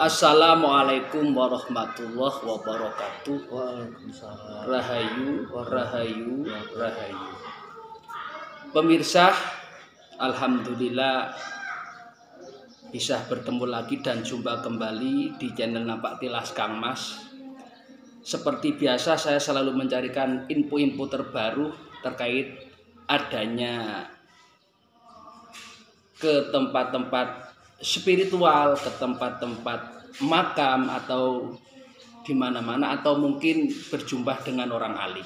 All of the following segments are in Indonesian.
Assalamualaikum warahmatullahi wabarakatuh. Waalaikumsalam. Rahayu, rahayu, rahayu. Pemirsa, alhamdulillah bisa bertemu lagi dan jumpa kembali di channel Napak Tilas Kang Mas. Seperti biasa saya selalu mencarikan info-info terbaru terkait adanya ke tempat-tempat spiritual, ke tempat-tempat makam atau di mana-mana, atau mungkin berjumpa dengan orang alim.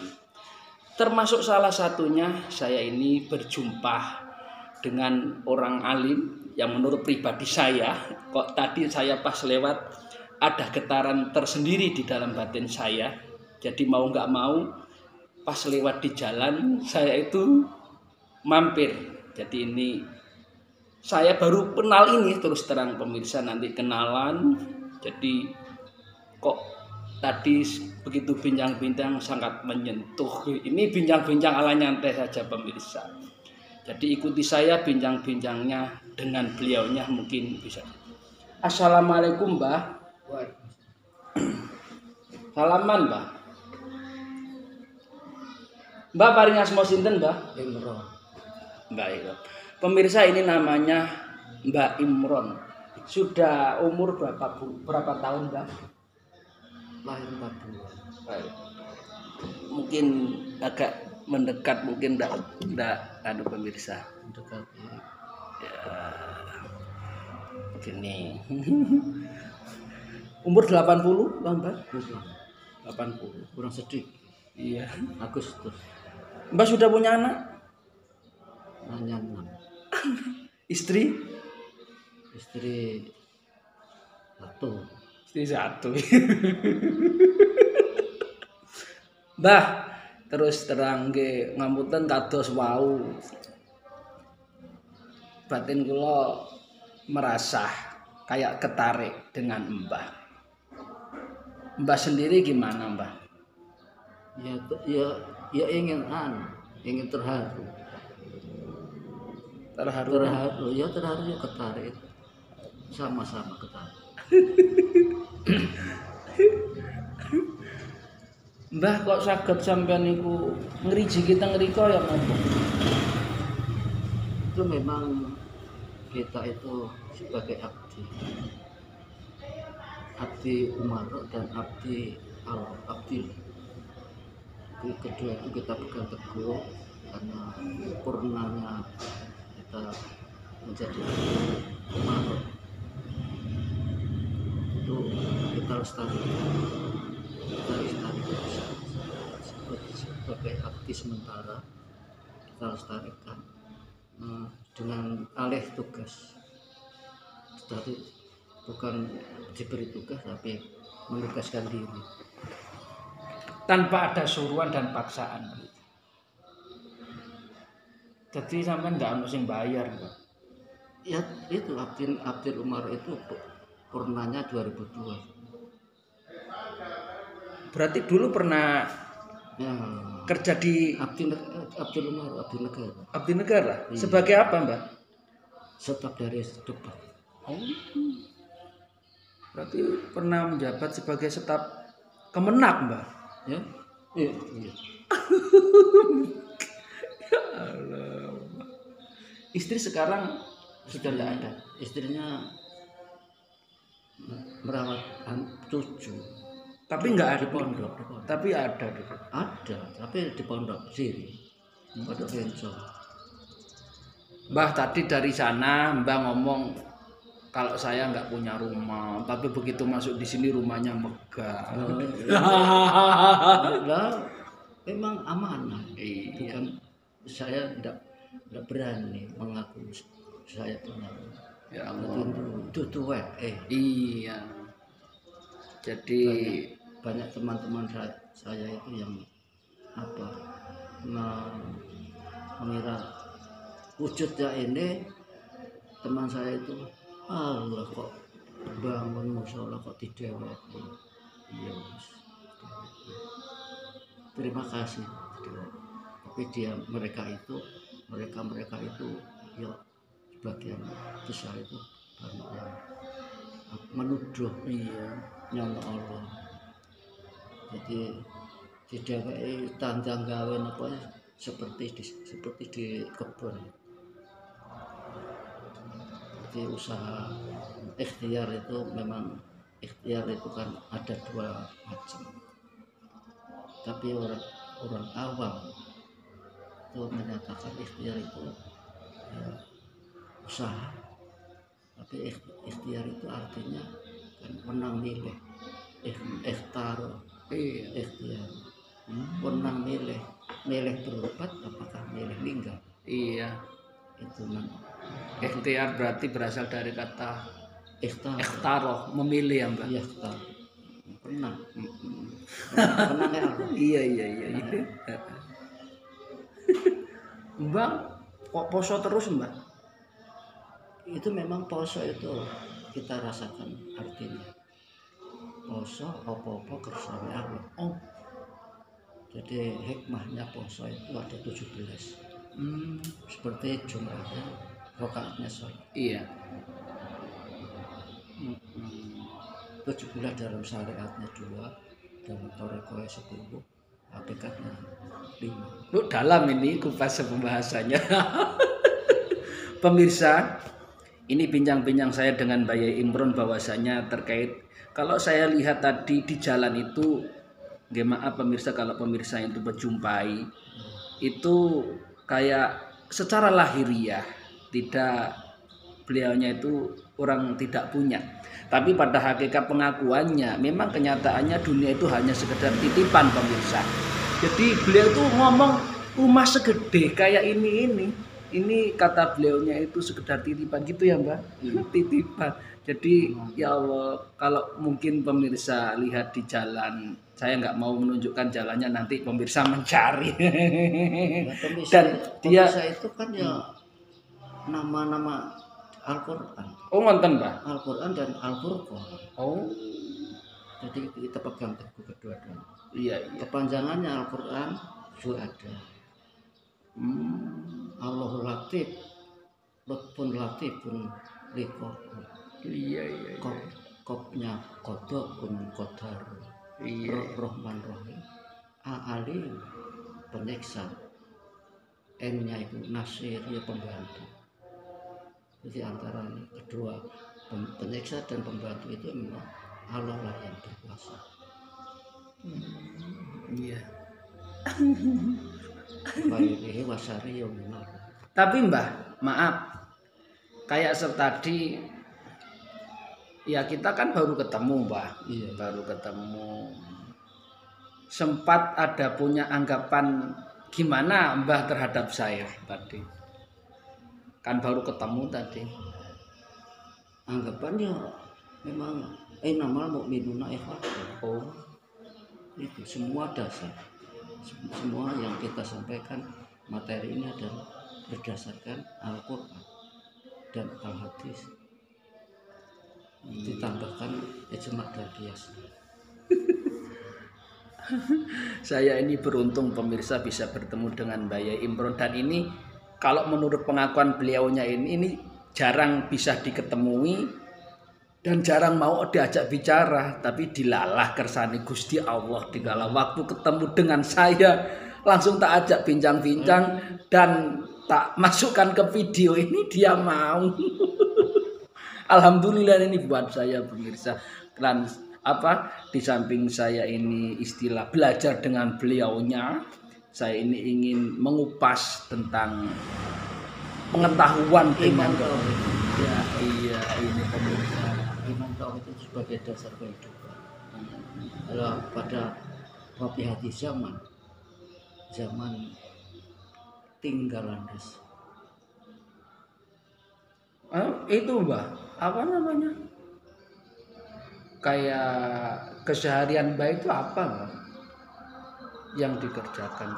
Termasuk salah satunya saya ini berjumpa dengan orang alim yang menurut pribadi saya, kok tadi saya pas lewat ada getaran tersendiri di dalam batin saya. Jadi mau nggak mau pas lewat di jalan saya itu mampir. Jadi ini saya baru kenal ini, terus terang pemirsa, nanti kenalan. Jadi kok tadi begitu bincang-bincang sangat menyentuh. Ini bincang-bincang ala nyantai saja pemirsa. Jadi ikuti saya bincang-bincangnya dengan beliaunya, mungkin bisa. Assalamualaikum Mbah. Salaman Mbah. Mbah paring asma sinten Mbah? Imron. Baik. Pemirsa, ini namanya Mbak Imron. Sudah umur berapa tahun Mbak? Lahir 42. Baik. Mungkin agak mendekat, mungkin enggak anu pemirsa. Dekat Ya. Gini. Umur 80 Bang Mbak? 80. kurang sedikit. Iya. Agustus. Mbak sudah punya anak? Hanya 6. Istri? Istri 1. Istri 1. Mbah, terus terang nggih ngapunten kados wau. Batin kula merasa kayak ketarik dengan Mbah. Mbah sendiri gimana, Mbah? Ya ingin terharu. Terharu. Terharu ya ketarik. Sama-sama ketarik. Mbah kok saged sampean niku ngriji kita ngriko ya ngopo? Itu memang kita itu sebagai abdi Umar dan abdi abdi. Kedua itu kita pegang teguh karena purnanya kita menjadi Umar. Itu kita lestarikan sebagai abdi sementara, kita lestarikan dengan alih tugas. Jadi bukan diberi tugas tapi menugaskan diri Tanpa ada suruhan dan paksaan. Jadi sampean nggak harus sing bayar, Mbak. Ya itu abdi Umar itu purnanya 2002. Berarti dulu pernah Ya, kerja di abdi Umar, abdi negara. abdi negara. Iya. Sebagai apa, Mbak? Staf dari depan. Oh. Berarti pernah menjabat sebagai staf Kemenak, Mbak. Ya, iya. Ya Allah. Istri sekarang sudah tidak ada. Istrinya merawat cucu. Tapi nggak ada Di pondok. Tapi ada dulu. Ada, tapi di pondok sini. Pondok Bencong. Mbah tadi dari sana Mbah ngomong kalau saya nggak punya rumah, tapi begitu masuk di sini rumahnya megah. Lah, memang amanah. Iya. Bukan saya tidak berani mengaku saya punya. Ya Allah. Itu tua. Iya. Jadi Banyak teman-teman saya itu yang mengira wujudnya ini, teman saya itu Allah kok bangun musola kok didewek. Iya, terima kasih. Tapi mereka itu ya sebagian besar itu banyak yang menuduh Iya. nyono Allah. Jadi didheweki tandang gawe napa seperti di kebun. Jadi usaha ikhtiar itu memang ikhtiar itu kan ada dua macam. Tapi orang awam itu menyatakan ikhtiar itu ya, usaha. Tapi ikhtiar itu artinya kan menang milih. Ikhtar, ikhtiar. Menang milih berobat apakah milih meninggal? Iya. Itu man. Ikhtiar berarti berasal dari kata Ikhtar, memilih ya Mbak. iya ikhtar. Menang ya Allah. Iya. Mbak kok poso terus Mbak? Itu memang poso itu kita rasakan artinya. Poso apa-apa kersane Allah. Oh. Jadi hikmahnya poso itu ada 17. Seperti Jumatnya rakaatnya sholat. Iya. 17 dalam syariatnya 2, dalam Torekoh 10, hakikatnya 5. Lu dalam ini kupas pembahasannya. Pemirsa, ini bincang-bincang saya dengan Mbak Yai Imron bahwasanya terkait kalau saya lihat tadi di jalan itu, maaf pemirsa kalau pemirsa itu menjumpai itu kayak secara lahiriah tidak, beliaunya itu orang tidak punya, tapi pada hakikat pengakuannya memang kenyataannya dunia itu hanya sekedar titipan pemirsa. Jadi beliau itu ngomong rumah segede kayak ini kata beliaunya itu sekedar titipan gitu ya Mbak. Titipan. Jadi ya Allah, kalau mungkin pemirsa lihat di jalan, saya nggak mau menunjukkan jalannya, nanti pemirsa mencari. Dan dia itu kan ya nama-nama Al-Quran. Oh ngonten Mbak. Al-Quran dan Al-Furqan. Oh. Jadi kita pegang teguh kedua-duanya. Iya. Kepanjangannya Al-Quran juga ada. Allahul Latif, Lutfun Latifun Liko. Iya. Kopnya kodok pun kodar. Iya. Rahman Rahim. Alim penyiksa. N-nya itu Nasir, ya pembantu. Jadi antara kedua penyiksa dan pembantu itu memang Allah lah yang berkuasa. Iya. Baik wasari yang benar. Tapi Mbah, maaf, kayak tadi ya kita kan baru ketemu Mbah. Iya. Baru ketemu. Sempat ada punya anggapan gimana Mbah terhadap saya tadi? Kan baru ketemu tadi. Anggapannya memang nama mukminuna ikhlas. Oh, itu semua dasar. Semua yang kita sampaikan materi ini adalah berdasarkan Al-Quran dan Al-Hadis. Ditambahkan ijma' dan qiyas. Saya ini beruntung pemirsa bisa bertemu dengan Mbak Yai Imron, dan ini kalau menurut pengakuan beliaunya ini jarang bisa diketemui dan jarang mau diajak bicara, tapi dilalah kersane Gusti Allah dikala waktu ketemu dengan saya langsung tak ajak bincang-bincang dan tak masukkan ke video ini, dia mau. Alhamdulillah ini buat saya pemirsa. Dan di samping saya ini istilah belajar dengan beliaunya, saya ini ingin mengupas tentang pengetahuan Iman dengan tauhid. ya, iya ini pemirsa. Iman tauhid itu sebagai dasar kehidupan. Kalau pada wabi hati zaman tinggal landas. Itu Mbak, apa namanya? Kayak keseharian Mbak itu apa Mbak? Yang dikerjakan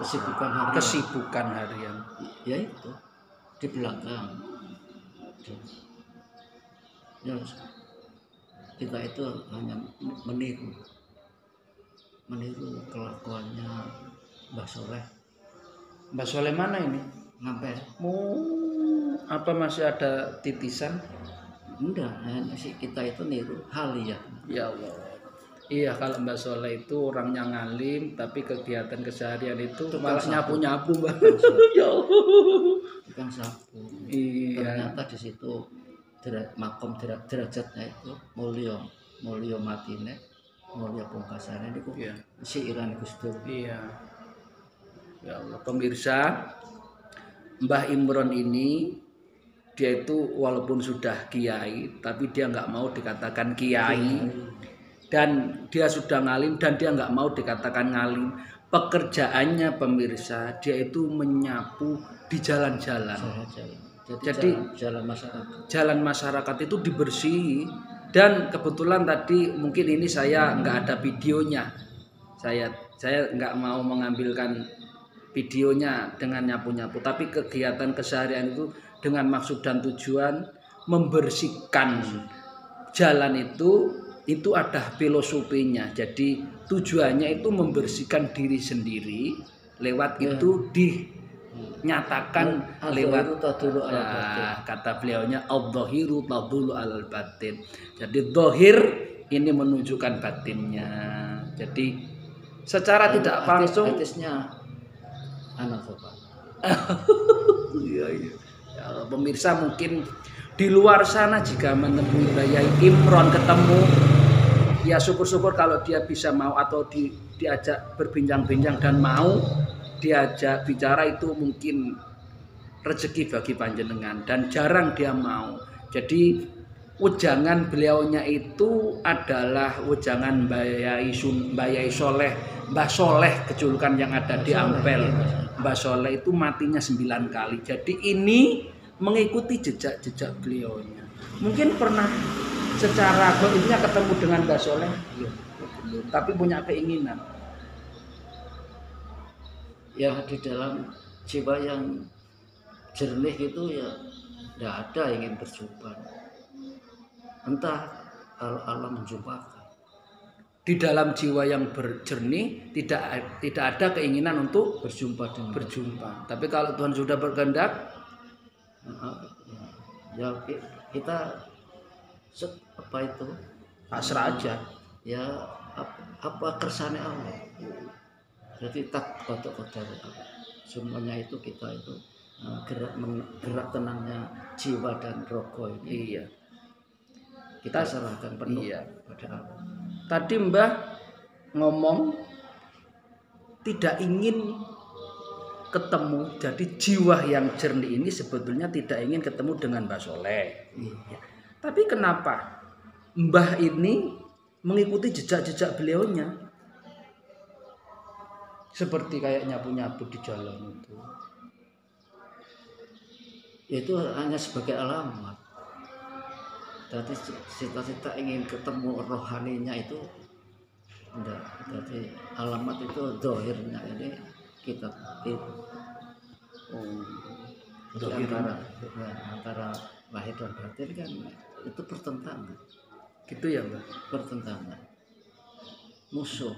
kesibukan harian. Ya itu di belakang. Ya, kita itu hanya meniru kelakuannya Mbah Soleh. Mbah Soleh mana ini? Ngampel. Apa masih ada titisan? Enggak, sih kita itu niru haliyah. Ya Allah. Iya, kalau Mbak Soleh itu orangnya ngalim, tapi kegiatan keseharian itu Tukang malah sapu. nyapu-nyapu, Mbak. Tukang sapu. Ya Allah. Tukang sapu. Iya. Ternyata di situ makom derajatnya itu mulya matine, mulya pungkasane niku Iya. siiran Gus Dur. Iya. Ya Allah, pemirsa, Mbah Imron ini dia itu walaupun sudah kiai, tapi dia nggak mau dikatakan kiai. Dan dia sudah ngalim dan dia nggak mau dikatakan ngalim. Pekerjaannya pemirsa, dia itu menyapu di jalan-jalan. Jadi jalan masyarakat itu dibersihi. Dan kebetulan tadi mungkin ini saya nggak ada videonya. Saya nggak mau mengambilkan videonya dengan nyapu-nyapu. Tapi kegiatan keseharian itu dengan maksud dan tujuan membersihkan jalan itu ada filosofinya. Jadi tujuannya itu membersihkan diri sendiri, lewat itu dinyatakan lewat kata beliaunya adz-dzahiru tadullu alal batin. Jadi zahir ini menunjukkan batinnya. Jadi secara tidak langsung hadisnya anak Bapak. Iya. Ya, pemirsa mungkin di luar sana jika menemui Mbah Imron ketemu, ya syukur-syukur kalau dia bisa mau atau diajak berbincang-bincang dan mau diajak bicara, itu mungkin rezeki bagi panjenengan dan jarang dia mau. Jadi wejangan beliaunya itu adalah wejangan Mbah Soleh kejulukan yang ada di Ampel. Mbah Soleh itu matinya 9 kali. Jadi ini mengikuti jejak-jejak beliaunya. Mungkin pernah secara goibnya ketemu dengan Mbah Soleh, tapi punya keinginan. Ya di dalam jiwa yang jernih itu ya tidak ada ingin berjumpa. Entah kalau Allah menjumpakan. Di dalam jiwa yang berjernih tidak ada keinginan untuk berjumpa. Tapi kalau Tuhan sudah berkehendak, ya kita apa itu pasrah aja. Ya apa kersane Allah. Jadi tak kotor-kotor semuanya itu kita itu gerak tenangnya jiwa dan rogo ini. Iya. Kita serahkan penuh pada Allah. Tadi Mbah ngomong tidak ingin ketemu, jadi jiwa yang jernih ini sebetulnya tidak ingin ketemu dengan Mbah Soleh. Iya. Tapi kenapa Mbah ini mengikuti jejak-jejak beliaunya? Seperti kayak nyapu-nyapu di jalan itu. Itu hanya sebagai alamat. Jadi cita-cita ingin ketemu rohaninya itu enggak. Jadi alamat itu zahirnya ini kita itu. Antara lahir dan batin kan itu pertentangan. Gitu ya, Mbak? Pertentangan. Musuh.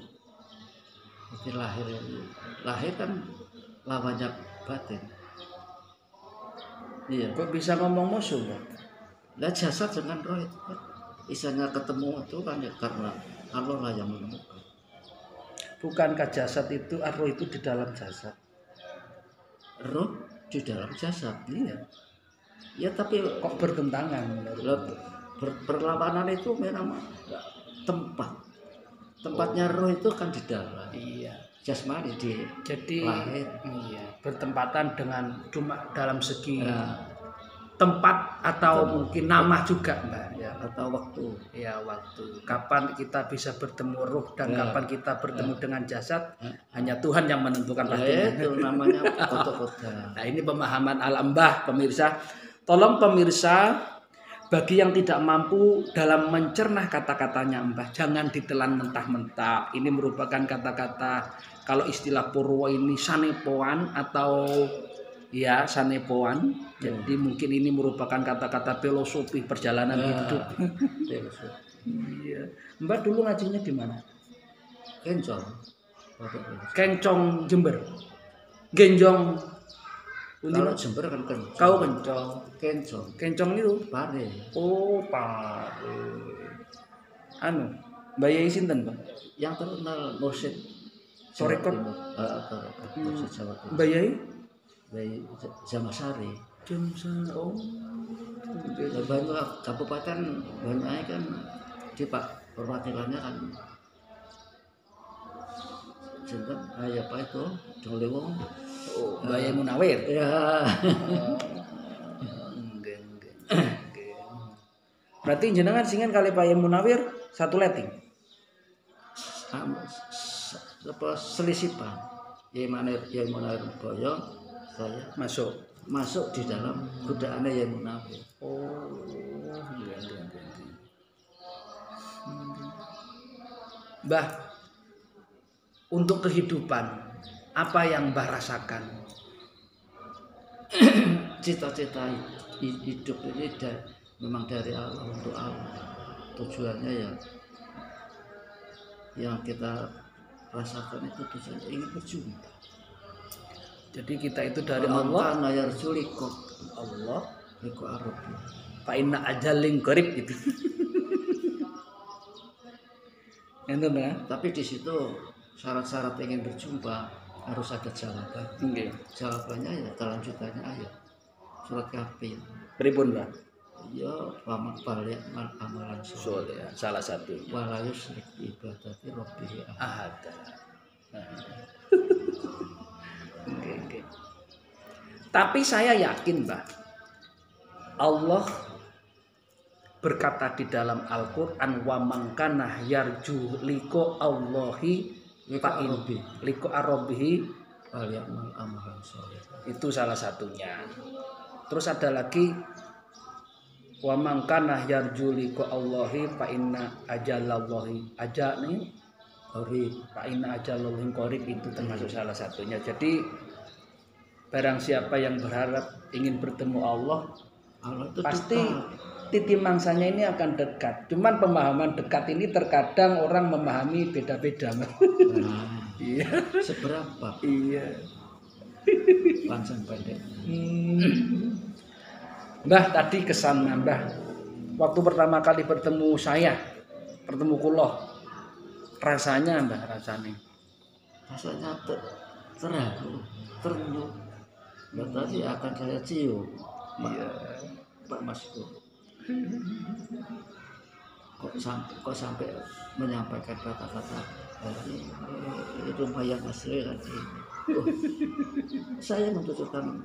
Jadi lahir kan lawannya batin. Iya. Kok bisa ngomong musuh, Mbak? Nah, jasad dengan roh itu kan isanya ketemu itu kan ya karena Allah lah yang menemukan. Bukankah jasad itu, roh itu di dalam jasad? Roh di dalam jasad, iya. Ya tapi kok bertentangan? Perlawanan itu memang tempatnya roh itu kan di dalam. Iya. Jasmani jadi lahir. Iya. Bertempatan dengan cuma dalam segi tempat atau mungkin nama juga, Mbak, ya, atau waktu. Ya, waktu. Kapan kita bisa bertemu roh dan kapan kita bertemu dengan jasad, hanya Tuhan yang menentukan pastinya. Itu namanya kota-kota. Nah, ini pemahaman Mbah, pemirsa. Tolong pemirsa, bagi yang tidak mampu dalam mencerna kata-katanya Mbah, jangan ditelan mentah-mentah. Ini merupakan kata-kata, kalau istilah Purwo ini sanepoan atau ya sanepoan. Jadi mungkin ini merupakan kata-kata filosofi perjalanan hidup. Iya. Mbak dulu ngajinya di mana? Kencong. Kencong Jember. Genjong Kalau Jember kan kencong. Kau kencong. Kencong. Kencong itu Pare. oh pare. Anu Mbak Yai sinten Pak? Yang terkenal mursyid Torekot. Mursyid Jawa Timur. Mbak Yai Bayi Jamasari. oh Bantu Kabupaten Banyuwangi kan di Pak perwakilannya kan sinten ya Pak itu Dolewong. oh Mbak Yai Munawir Ya. Nggih. Berarti jenengan singen kali Pak Yai Munawir satu letting. Apa selisipan. Ya Munawir Boyo saya masuk di dalam godaannya ya Munawir. Oh, Mbah, untuk kehidupan apa yang Mbah rasakan? Cita-cita hidup ini memang dari Allah untuk Allah. Tujuannya ya yang kita rasakan itu tujuannya ingin berjumpa. Jadi kita itu dari Allah. Allah yarjuliko Allah. Liko Arab. Fa inna ajalin qarib itu. Enten ya? Tapi di situ syarat-syarat ingin berjumpa harus ada jawaban. Nggih. Jawabannya ya kelanjutannya ayat surat Kafir. Pripun, Mbak? Ya paman balik amalan Soleh, salah satu. Wala yusyrik bi ibadati rabbih ahad. Oke. Tapi saya yakin, Mbak, Allah berkata di dalam Al-Qur'an wa man kana yarju liqa Allahi fa in liqa arabihi falyamal amalan shalih. Itu salah satunya. Terus ada lagi wa man kana yarju liqa Allahi fa inna ajalallahi ajani qarib. Fa inna ajalallahi qarib itu termasuk salah satunya. Jadi barang siapa yang berharap ingin bertemu Allah itu pasti titi mangsanya ini akan dekat. Cuman pemahaman dekat ini terkadang orang memahami beda-beda. Iya. Seberapa? Iya. Panjang pendek. Mbah tadi kesan Mbah waktu pertama kali bertemu saya, bertemu kuloh, rasanya Mbah rasanya terharu. Mbak tadi akan saya cium. Iya. Pak Masku. Kok sampai menyampaikan kata-kata ini lumayan asli tadi. Saya membutuhkan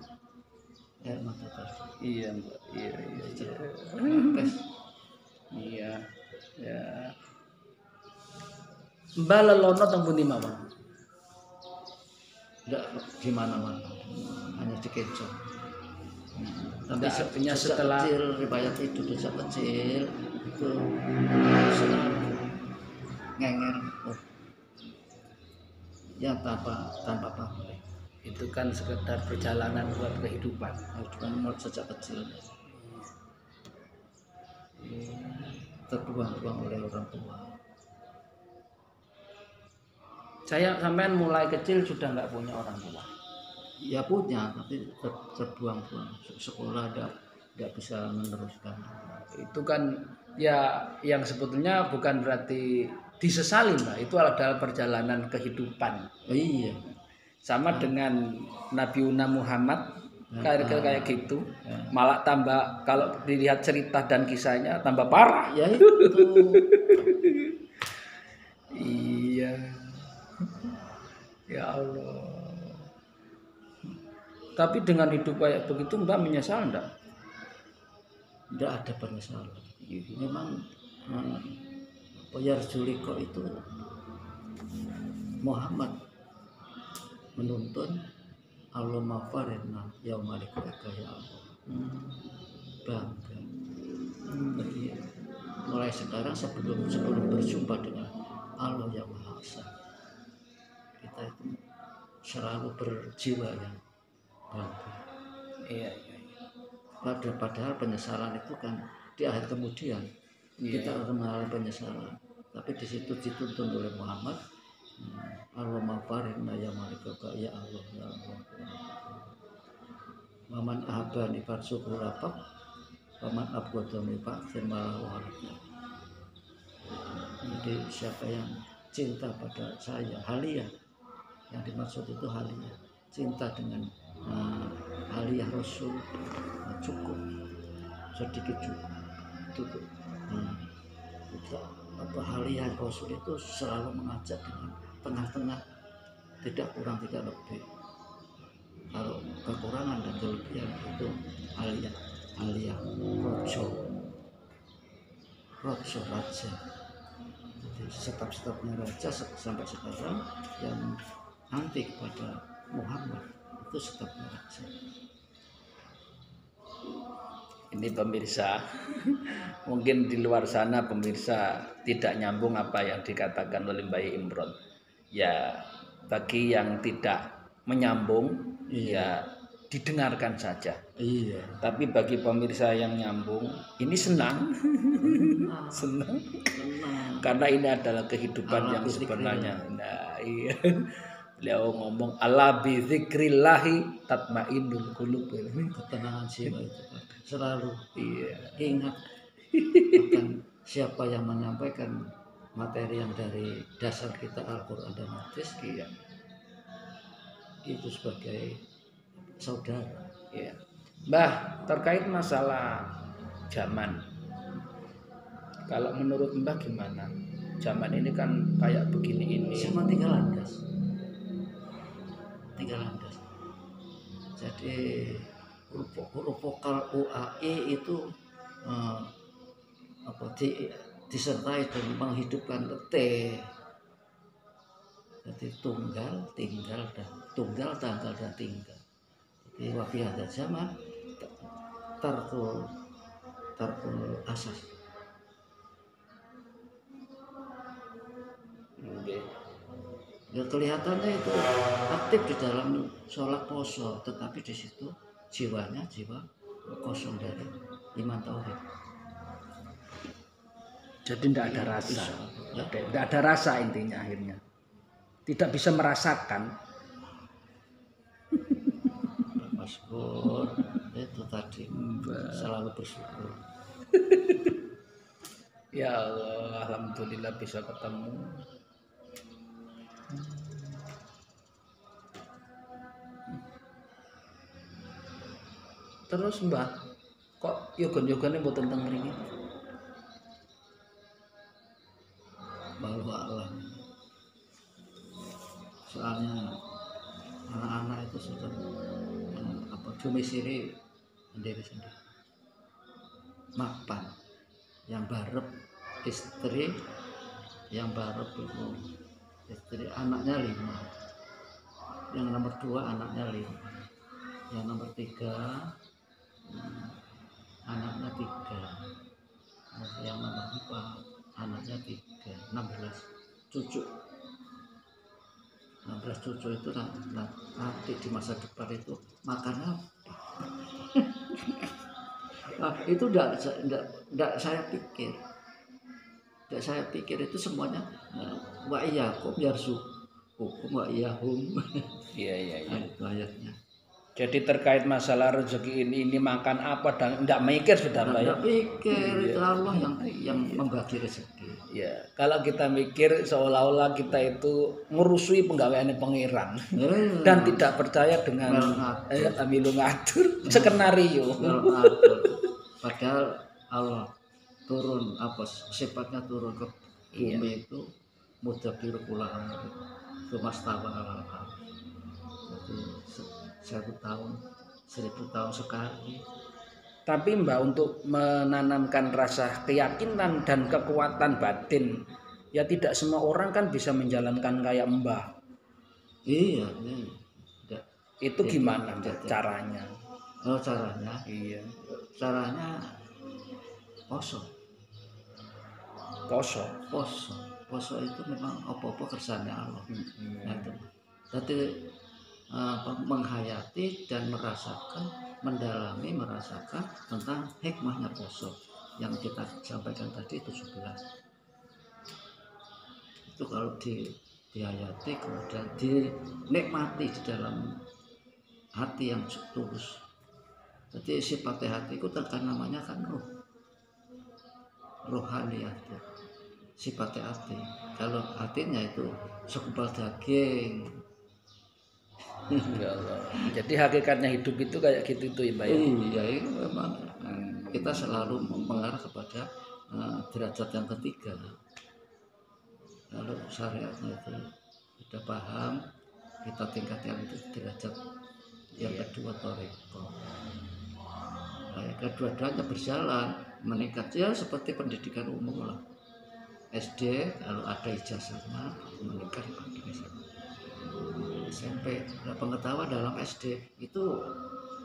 air mata tadi. Iya Mbak. Iya. Ya. Mbak lelono teng pundi mawon? Enggak di mana-mana, hanya di Kencong. Tapi artinya setelah kecil, riwayat itu sejak kecil itu selalu ngenger, ya tanpa pamrih. Itu kan sekedar perjalanan buat kehidupan. Kehidupan sejak kecil terbuang-buang oleh orang tua. Saya sampean mulai kecil sudah nggak punya orang tua. Ya punya, tapi terbuang-buang. Sekolah tidak bisa meneruskan. Itu kan ya yang sebetulnya bukan berarti disesali Mbak. Itu adalah perjalanan kehidupan. Iya. Sama dengan Nabi Muhammad kayak gitu. Malah tambah kalau dilihat cerita dan kisahnya tambah parah. Ya itu. Iya. Ya Allah. Tapi dengan hidup kayak begitu Mbak menyesal enggak? Tidak ada penyesalan. Memang Yarjuliko itu Muhammad menuntun Allah mafarinna yaumalikaka ya Allah. Bangga. Jadi mulai sekarang sebelum berjumpa dengan Allah yang Maha Esa, kita itu selalu berjiwa yang bangga. Iya. Padahal penyesalan itu kan di akhir kemudian kita akan mengalami penyesalan. Tapi di situ dituntun oleh Muhammad, Allah mafarinna ya malikaka ya Allah ya Allah. Waman ahabani farsuku lapak, waman abgodoni pak firmalah wahalatnya. Jadi siapa yang cinta pada saya, haliyah, yang dimaksud itu haliyah, cinta dengan haliyah Rasul, cukup, sedikit cukup. Apa haliyah Rasul itu selalu mengajak dengan tengah-tengah, tidak kurang tidak lebih. Kalau kekurangan dan kelebihan itu aliyah rojo raja. Jadi staf-stafnya raja sampai sekarang yang anti kepada Muhammad itu stafnya raja. Ini pemirsa, mungkin di luar sana pemirsa tidak nyambung apa yang dikatakan oleh Mbak Imron. Ya, bagi yang tidak menyambung, ya didengarkan saja. Iya. Tapi bagi pemirsa yang nyambung, ini senang, senang, karena ini adalah kehidupan yang sebenarnya. Nah, iya. Beliau ngomong ala bi dzikrillahi tatmainnul qulub. Ketenangan jiwa itu Pak. Selalu ingat akan siapa yang menyampaikan materi yang dari dasar kita Al-Quran dan Hadis, itu sebagai saudara. Ya. Mbah, terkait masalah zaman, kalau menurut Mbah gimana? Zaman ini kan kayak begini ini. Zaman tinggal landas. Jadi huruf vokal UAE itu disertai dan menghidupkan T. Jadi tunggal, tanggal dan tinggal. Jadi wafi ada zaman tarkul asas. Ya kelihatannya itu aktif di dalam sholat poso, tetapi di situ jiwanya jiwa kosong dari iman tauhid. Jadi tidak ada rasa, tidak ada rasa intinya akhirnya. Tidak bisa merasakan. Bersyukur itu tadi, selalu bersyukur. Ya Allah, alhamdulillah bisa ketemu. Terus Mbak, kok yoga-yogane mboten teng mriki? Wallahu a'lam. Soalnya anak-anak itu sudah domisili sendiri. Mapan yang barep istri, yang barep itu istri, anaknya 5, yang nomor 2 anaknya 5, yang nomor 3 anaknya 3, yang nomor 4 anaknya 3, 16 cucu. 16 cucu itu nanti di masa depan itu makan apa? Nah, itu enggak saya pikir. Enggak saya pikir itu semuanya wa iyyakum yarzuqukum wa iyyahum. Iya. Itu ayatnya. Jadi terkait masalah rezeki ini makan apa dan enggak mikir sudah Mbak ya? Enggak pikir, itu Allah yang membagi rezeki. Ya, kalau kita mikir seolah-olah kita itu ngurusui penggaweane pangeran dan tidak percaya dengan amilu ngatur skenario. Padahal Allah turun sifatnya turun ke bumi itu mudabbirul kula amri. Sumastawa al-arsh. Jadi 1 tahun 1000 tahun sekali. Tapi Mbak, untuk menanamkan rasa keyakinan dan kekuatan batin, ya tidak semua orang kan bisa menjalankan kayak Mbak. Iya. Itu gimana Mbak caranya? Oh, caranya? Iya. Caranya poso. Poso itu memang apa-apa kersane Allah. Nah, itu. Jadi menghayati dan merasakan tentang hikmahnya poso yang kita sampaikan tadi 17. Itu kalau dihayati kemudian dinikmati di dalam hati yang tulus, Jadi sifat hati itu kan namanya kan roh, rohani ada. Sifat hati. Kalau hatinya itu segumpal daging. Ya Allah. Jadi hakikatnya hidup itu kayak gitu tuh ya Mbak ya. Iya, itu memang kita selalu mengarah kepada derajat yang ketiga. Kalau syariatnya itu sudah paham, kita tingkatkan itu derajat yang kedua thariqah. Kedua-duanya berjalan meningkat ya seperti pendidikan umum lah. SD kalau ada ijazahnya meningkat pada SMP. Nah, pengetahuan dalam SD itu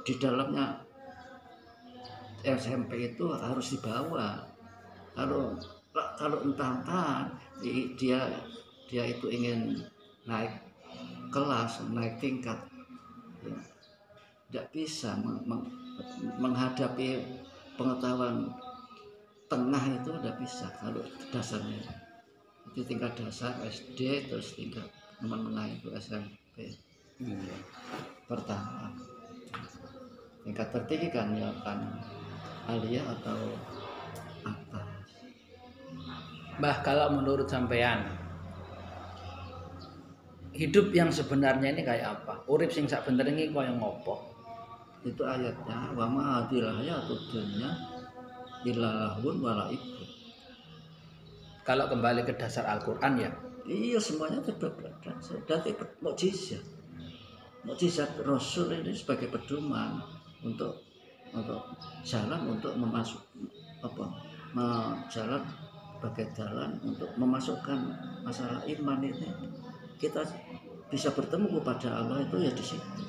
di dalamnya SMP itu harus dibawa. Kalau entah-entah dia itu ingin naik kelas, naik tingkat, ya, tidak bisa menghadapi pengetahuan tengah itu tidak bisa kalau dasarnya. Itu tingkat dasar SD, terus tingkat menengah itu SMP. Pertama tingkat tertinggi kan ya kan aliyah atau atas. Mbah, kalau menurut sampean hidup yang sebenarnya ini kayak apa? Urip sing sak bener ini kaya ngopo? Itu ayatnya wa ma hadil hayatud dunya illa lahun wa la'ibun. Kalau kembali ke dasar Al-Qur'an ya. Iya, semuanya terbablasan. Dari mukjizat. Mukjizat Rasul ini sebagai pedoman untuk jalan untuk jalan sebagai jalan untuk memasukkan masalah iman ini. Kita bisa bertemu kepada Allah itu ya di situ.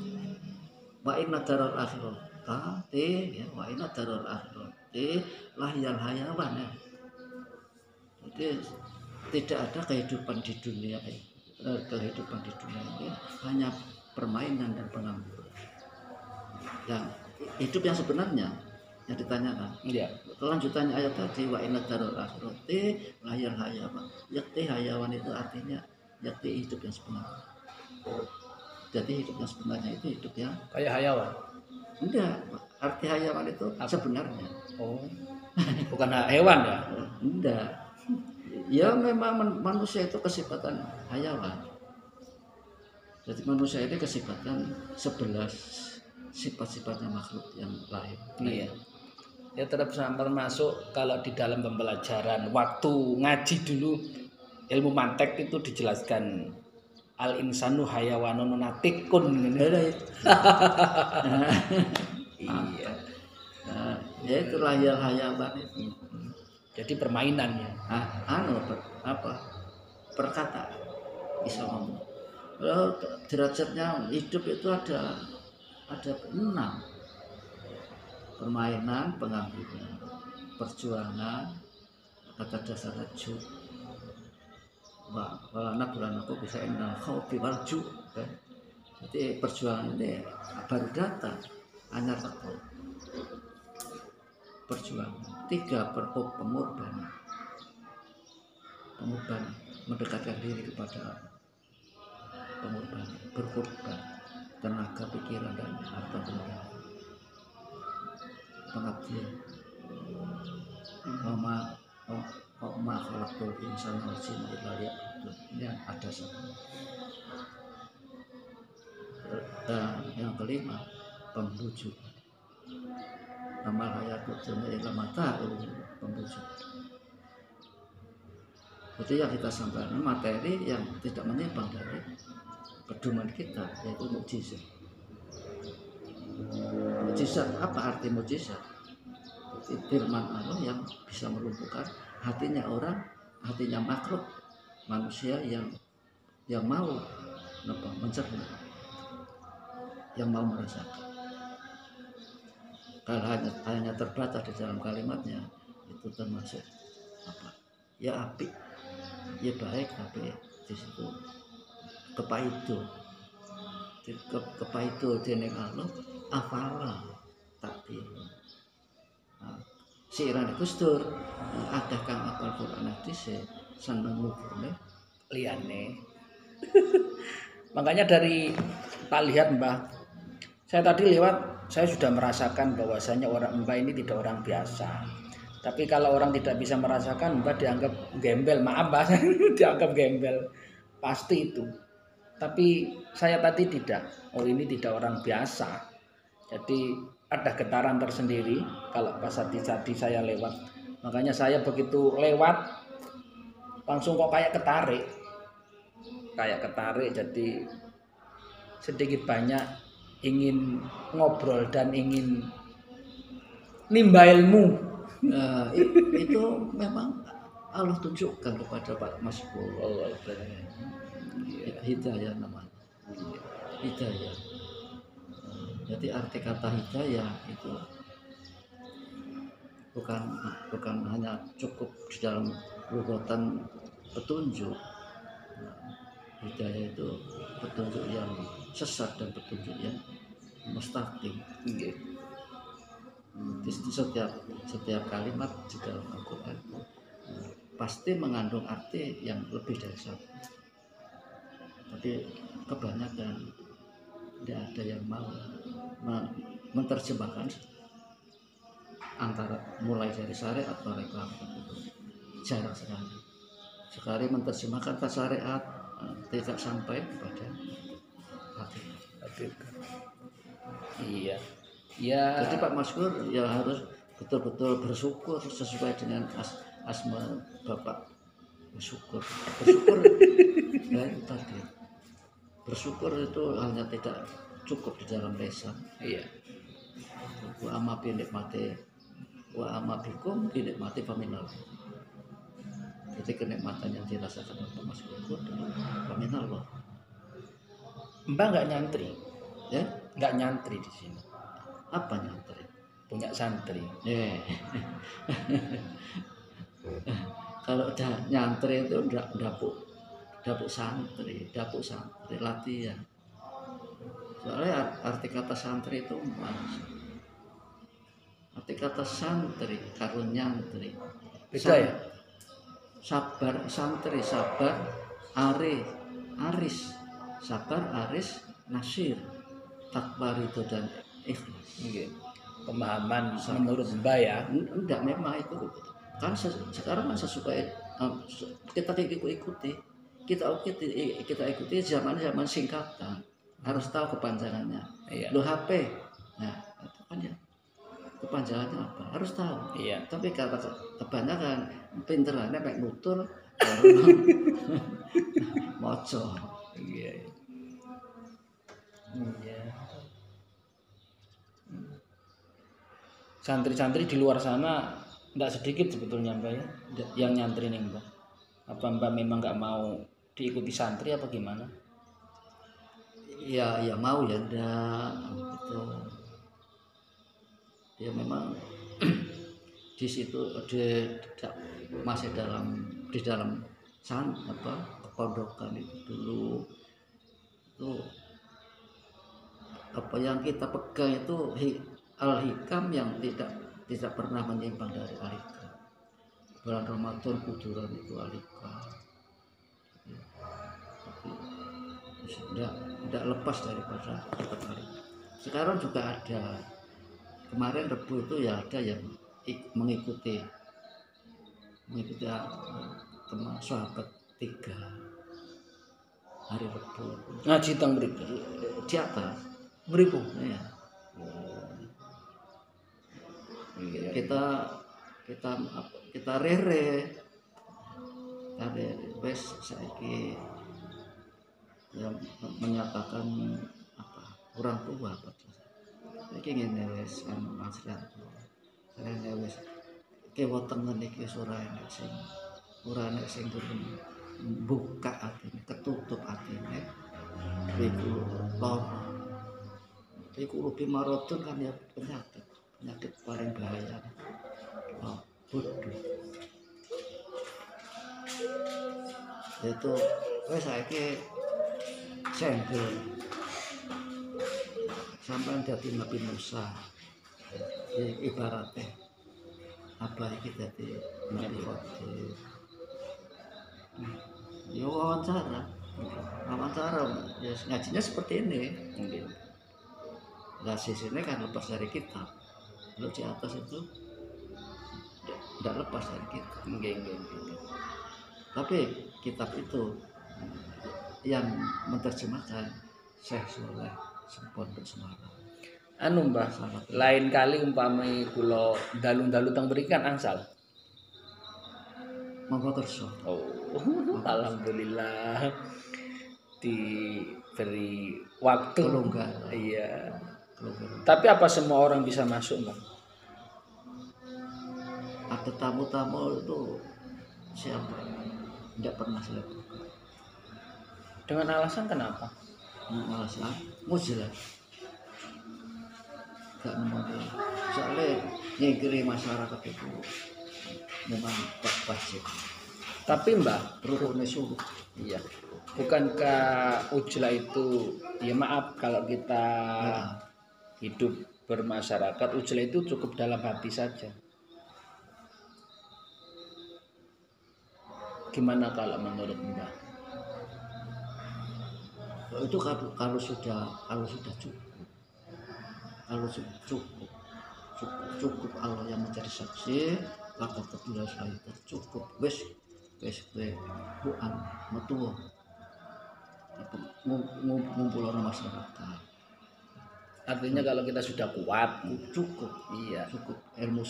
Wa inna daral akhirati ya wa inna daral akhirati lahyal hayawan ya. Jadi tidak ada kehidupan di dunia ini. Kehidupan di dunia ini hanya permainan dan pengangguran. Yang hidup yang sebenarnya yang ditanyakan. Iya. Kelanjutannya ayat tadi wa inna daral akhirati lahyal hayawan. Yakti hayawan itu artinya yakti hidup yang sebenarnya. Jadi hidup yang sebenarnya itu hidup yang Kayak hayawan. enggak, arti hayawan itu sebenarnya. Oh. Bukan hewan ya? Enggak. Ya memang manusia itu kesifatan hayawan. Jadi manusia ini kesifatan 11 sifat-sifatnya makhluk yang lain. Iya. Ya tetap termasuk kalau di dalam pembelajaran waktu ngaji dulu ilmu mantek itu dijelaskan al insanu hayawanun natikun. Iya. Nah, ya itu lahir hayawan itu. Jadi permainannya. Perkata bisa ngomong. Kalau derajatnya hidup itu ada 6. Permainan, pengangguran, perjuangan, kata dasar raju. Anak aku bisa enal khawfi warju. Jadi perjuangan ini baru datang, hanya takut. Perjuangan. 3 pengorbanan. Pengorbanan mendekatkan diri kepada pengorbanan, berkorban tenaga, pikiran dan harta benda. Pengabdian. Ma khalaqtul insana wal jinna illa liya'budun. Ini ada semua. Dan yang kelima, pembujuk. Amal hayatul dunya illa mata'ul pembujuk. Jadi yang kita sampaikan materi yang tidak menyimpang dari pedoman kita, yaitu mukjizat. Mukjizat, apa arti mukjizat? Firman Allah yang bisa melumpuhkan hatinya orang, hatinya makhluk manusia yang mau mencerna, yang mau merasakan. Kalau hanya terbatas di dalam kalimatnya, itu termasuk apa? Ya api, ya baik, tapi di situ kepaitu dening Allah afala takdir. Siirane Gus Dur ada kang apal Quran hadis seneng ngubune Liane. Makanya dari tak lihat Mbah, saya tadi lewat saya sudah merasakan bahwasanya orang Mbah ini tidak orang biasa. Tapi kalau orang tidak bisa merasakan, Mbah dianggap gembel. Maaf Mbah, dianggap gembel. Pasti itu. Tapi saya tadi tidak. Oh ini tidak orang biasa. Jadi ada getaran tersendiri kalau pas tadi saya lewat. Makanya saya begitu lewat langsung kok kayak ketarik. Jadi sedikit banyak ingin ngobrol dan ingin nimba ilmu. Nah, itu memang Allah tunjukkan kepada Pak Mas Pur. Hidayah namanya. Hidayah. Jadi arti kata hidayah itu bukan hanya cukup di dalam lugatan petunjuk. Hidayah itu petunjuk yang sesat dan petunjuk yang mustaqim. Di setiap kalimat di dalam Al-Quran pasti mengandung arti yang lebih dari satu. Tapi kebanyakan tidak ada yang mau menerjemahkan antara mulai dari syariat mereka itu jarang sekali. Sekali menerjemahkan ke syariat tidak sampai kepada hakikat. Iya. Ya. Jadi Pak Maskur ya harus betul-betul bersyukur sesuai dengan asma Bapak. Bersyukur ya itu tadi. Bersyukur itu hanya tidak cukup di dalam lisan. Iya. Wa amma bi nikmati wa amma bikum bi nikmati faminal. Jadi kenikmatan yang dirasakan oleh Pak Maskur itu faminal Allah. Mbak nggak nyantri, Ya? Nggak nyantri di sini. Apa nyantri? Punya santri. Kalau udah nyantri itu dapuk santri latihan. Soalnya arti kata santri itu mas. Arti kata santri karo nyantri. Beda ya? Sabar santri, sabar aris, sabar aris nasir, takwa ridho dan ikhlas. Okay. Pemahaman menurut Mbak ya? Enggak, memang itu kan sekarang kan sesuai kita ikuti zaman singkatan, harus tahu kepanjangannya. Iya. Lo HP, nah itu kan ya kepanjangannya apa harus tahu. Iya. Tapi kata kebanyakan pinterannya kayak nutur moco. Iya. Iya. Santri-santri di luar sana tidak sedikit sebetulnya Mbak ya, yang nyantri nih Mbak. Apa Mbak memang nggak mau diikuti santri apa gimana? Ya mau ya enggak gitu. Ya memang di situ masih di dalam kepondokan itu dulu itu apa yang kita pegang itu al-hikam yang tidak pernah menyimpang dari al-hikam. Bulan Ramadan kuduran itu al-hikam. Tidak lepas daripada al-hikam. Sekarang juga ada. Kemarin Rebu itu ya ada yang mengikuti teman sahabat 3 hari Rebu. Ngaji teng mriki Di atas mriku. ya. Kita rere wes saiki yang menyatakan apa orang tua iki ngene wis kan maksudnya saya wis kewo tengen iki ora enek sing buka atine ketutup atine iku lara iku lebih marodun kan ya penyakit paling bahaya bodoh itu wis saiki senggol sampai dadi Nabi Musa ibaratnya apa iki dadi Nabi Khodir yo wawancara ya ngajinya seperti ini Nah sisinya kan lepas dari kita. Kalau di atas itu tidak lepas dari kita. Tapi kitab itu yang menerjemahkan Syekh Soleh Pondok Semarang. Anu Mbah, lain kali umpami kula dalu-dalu teng mriki kan angsal. Monggo kersa. Oh, alhamdulillah diberi waktu. Kelonggar. Iya. Kelonggar. Tapi apa semua orang bisa masuk, Mbah? Ada tamu-tamu itu siapa? Tidak pernah saya buka. Dengan alasan kenapa? Alasan mujilat. Gak menampil. Soalnya ngekiri masyarakat itu memang wajib. Tapi Mbah, rukunnya suruh. Iya. Bukankah ujlah itu, ya maaf kalau kita hidup bermasyarakat, ujlah itu cukup dalam hati saja. Gimana kalau menurut Mbah? Itu kalau sudah cukup. Kalau cukup Allah yang menjadi saksi, maka kedua saya cukup wes bukan metu ngumpul orang masyarakat. Artinya kalau kita sudah kuat, cukup. Iya. Cukup ilmu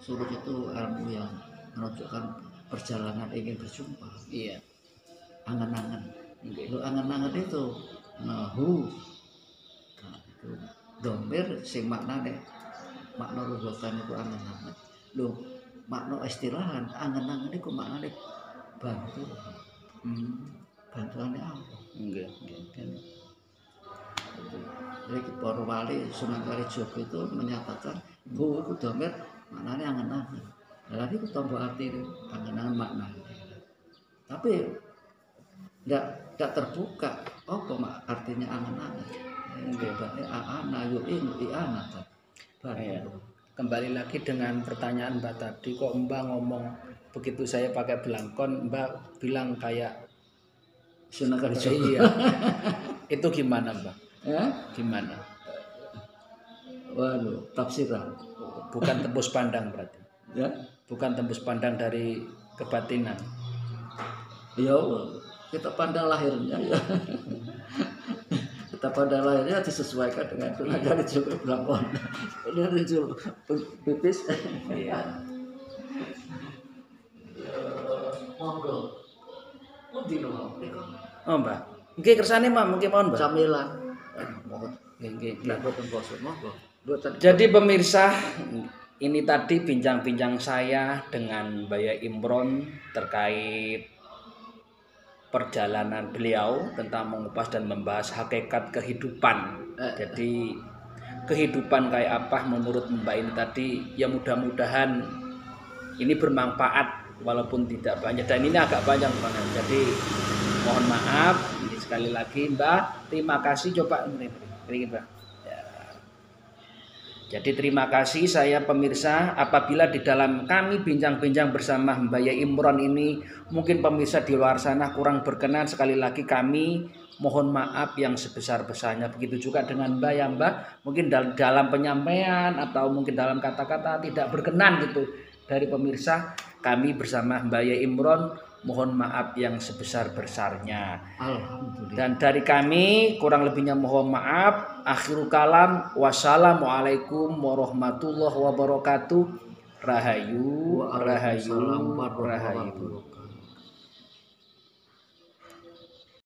suluk itu ilmu yang menunjukkan perjalanan ingin berjumpa. Iya. Angan-angan. Lo angan-angan itu nahu. Domir sing maknane makna rujukan itu angen-angen. Lho, makna istilahan angen-angen iku maknane bantu. Bantuane apa? Nggih. Jadi para wali Sunan Kalijaga itu menyatakan bahwa itu domir maknane angen-angen. Lha iku tambah arti angen-angen maknane. Tapi enggak terbuka apa artinya angen-angen. Kembali lagi dengan pertanyaan Mbak tadi, kok Mbak ngomong begitu saya pakai belangkon, Mbak bilang kayak Sunan Kalijaga. Iya. Itu gimana Mbak? Gimana? Waduh, tafsiran. Bukan tembus pandang berarti. Ya? Bukan tembus pandang dari kebatinan. Ya, kita pandang lahirnya ya. Kita pada lahirnya disesuaikan dengan Sunan Kalijaga belangkon. Ini rinjul pipis. Iya. Monggo. Oh Mbak, nggih kersane Mbak, mungkin mohon Mbak. Camilan. Nggih. Monggo. Jadi pemirsa, ini tadi bincang-bincang saya dengan Mbah Imron terkait perjalanan beliau tentang mengupas dan membahas hakikat kehidupan. Jadi kehidupan kayak apa menurut Mbak ini tadi, ya mudah-mudahan ini bermanfaat walaupun tidak banyak, dan ini agak banyak banget. Jadi mohon maaf ini sekali lagi Mbak, terima kasih. Coba ini Mbak. Jadi terima kasih saya pemirsa, apabila di dalam kami bincang-bincang bersama Mbah Imron ini mungkin pemirsa di luar sana kurang berkenan, sekali lagi kami mohon maaf yang sebesar-besarnya. Begitu juga dengan Mbah ya Mbah, mungkin dalam penyampaian atau mungkin dalam kata-kata tidak berkenan gitu dari pemirsa, kami bersama Mbah Imron mohon maaf yang sebesar-besarnya. Alhamdulillah. Dan dari kami kurang lebihnya mohon maaf. Akhirul kalam, wassalamualaikum warahmatullahi wabarakatuh. Rahayu.